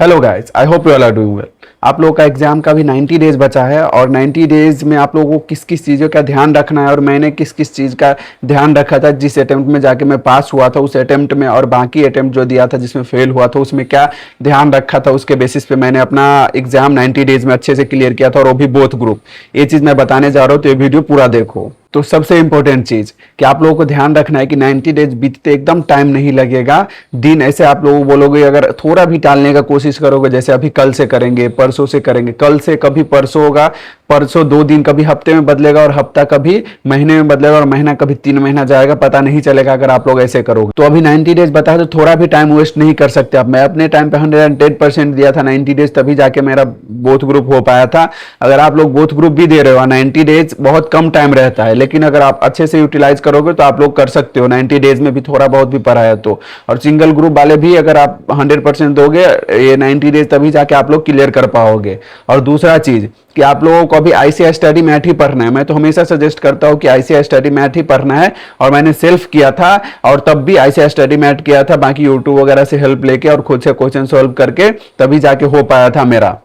Hello guys, I hope you all are doing well. आप लोगों का एग्जाम का भी 90 डेज बचा है और 90 डेज में आप लोगों को किस किस चीज़ों का ध्यान रखना है और मैंने किस किस चीज़ का ध्यान रखा था जिस अटेम्प्ट में जाके मैं पास हुआ था उस अटेम्प्ट में, और बाकी अटेम्प्ट जो दिया था जिसमें फेल हुआ था उसमें क्या ध्यान रखा था, उसके बेसिस पे मैंने अपना एग्जाम 90 डेज में अच्छे से क्लियर किया था, और वो भी बोथ ग्रुप। ये चीज़ मैं बताने जा रहा हूँ, तो ये वीडियो पूरा देखो। तो सबसे इंपॉर्टेंट चीज कि आप लोगों को ध्यान रखना है कि 90 डेज बीतते एकदम टाइम नहीं लगेगा। दिन ऐसे आप लोग बोलोगे, अगर थोड़ा भी टालने का कोशिश करोगे, जैसे अभी कल से करेंगे, परसों से करेंगे, कल से कभी परसों होगा, परसों 2 दिन कभी हफ्ते में बदलेगा, और हफ्ता कभी महीने में बदलेगा, और महीना कभी 3 महीना जाएगा, पता नहीं चलेगा अगर आप लोग ऐसे करोगे। तो अभी 90 डेज बताया तो थोड़ा भी टाइम वेस्ट नहीं कर सकते आप। मैं अपने टाइम पे 110% दिया था 90 डेज, तभी जाके मेरा बोथ ग्रुप हो पाया था। अगर आप लोग बोथ ग्रुप भी दे रहे हो, 90 डेज बहुत कम टाइम रहता है, लेकिन अगर आप अच्छे से यूटिलाइज करोगे तो आप लोग कर सकते हो 90 डेज में भी थोड़ा बहुत भी पढ़ा है तो। और सिंगल ग्रुप वाले भी अगर आप 100% दोगे ये 90 डेज, तभी जाके आप लोग क्लियर कर पाओगे। और दूसरा चीज कि आप लोगों को अभी आईसीआई स्टडी मैथ ही पढ़ना है। मैं तो हमेशा सजेस्ट करता हूं कि आईसीआई स्टडी मैथ ही पढ़ना है, और मैंने सेल्फ किया था और तब भी आईसीआई स्टडी मैथ किया था, बाकी यूट्यूब वगैरह से हेल्प लेके और खुद से क्वेश्चन सॉल्व करके तभी जाके हो पाया था मेरा।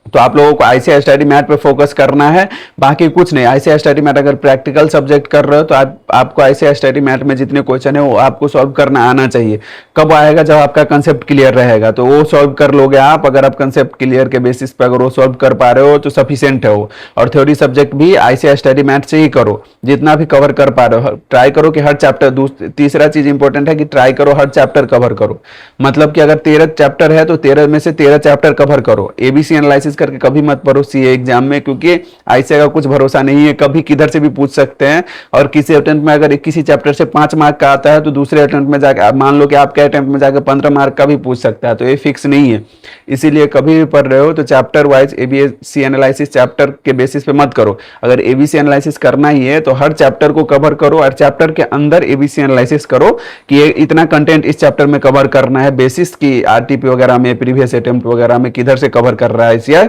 तो आप लोगों को आईसीआई स्टडी मैथ पे फोकस करना है, बाकी कुछ नहीं। आईसीआई स्टडी मैथ अगर प्रैक्टिकल सब्जेक्ट कर रहे हो तो आपको आईसीआई स्टडी मैथ में जितने क्वेश्चन है वो आपको सॉल्व करना आना चाहिए। कब आएगा? जब आपका कंसेप्ट क्लियर रहेगा, तो वो सॉल्व कर लोगे आप। अगर आप कंसेप्ट क्लियर के बेसिस पे अगर वो सॉल्व कर पा रहे हो तो सफिशियंट है वो। और थ्योरी सब्जेक्ट भी आईसीआई स्टडी मैथ से ही करो, जितना भी कवर कर पा रहे हो। ट्राई करो कि हर चैप्टर, तीसरा चीज इंपॉर्टेंट है कि ट्राई करो हर चैप्टर कवर करो। मतलब कि अगर 13 चैप्टर है तो 13 में से 13 चैप्टर कवर करो। एबीसी एनालिसिस करके कभी मत पढ़ो सीए एग्जाम में, क्योंकि आईसीआई का कुछ भरोसा नहीं है, कभी किधर से भी पूछ सकते हैं। और किसी अटेम्प्ट में अगर किसी चैप्टर से 5 मार्क का आता है तो दूसरे अटेम्प्ट में जाकर मान लो कि आपके अटेम्प्ट में जाकर 15 मार्क का भी पूछ सकता है, तो ये फिक्स नहीं है। इसीलिए कभी भी पढ़ रहे हो तो chapter wise ABC analysis chapter के बेसिस पे मत करो। अगर एबीसी एनालिसिस करना ही है तो हर चैप्टर को कवर करो, और चैप्टर के अंदर एबीसी एनालिसिस करो कि ये इतना कंटेंट इस चैप्टर में कवर करना है, बेसिस की आरटीपी वगैरह में, प्रीवियस अटेम्प्ट वगैरह में किधर से कवर कर रहा है आईसीआई।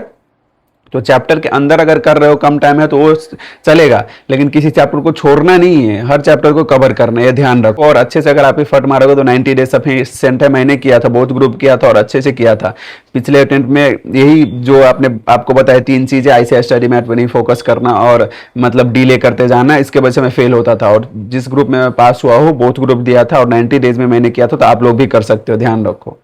तो चैप्टर के अंदर अगर कर रहे हो, कम टाइम है तो वो चलेगा, लेकिन किसी चैप्टर को छोड़ना नहीं है, हर चैप्टर को कवर करना है, ये ध्यान रखो। और अच्छे से अगर आप ही फट मारोगे तो 90 डेज सफिशिएंट है। मैंने किया था, बहुत ग्रुप किया था और अच्छे से किया था। पिछले अटेम्प्ट में यही जो आपको बताया 3 चीजें, आईसीआई स्टडी मैथ पर नहीं फोकस करना और मतलब डिले करते जाना, इसके वजह से मैं फेल होता था। और जिस ग्रुप में मैं पास हुआ हूँ, बोथ ग्रुप दिया था और 90 डेज में मैंने किया था, तो आप लोग भी कर सकते हो, ध्यान रखो।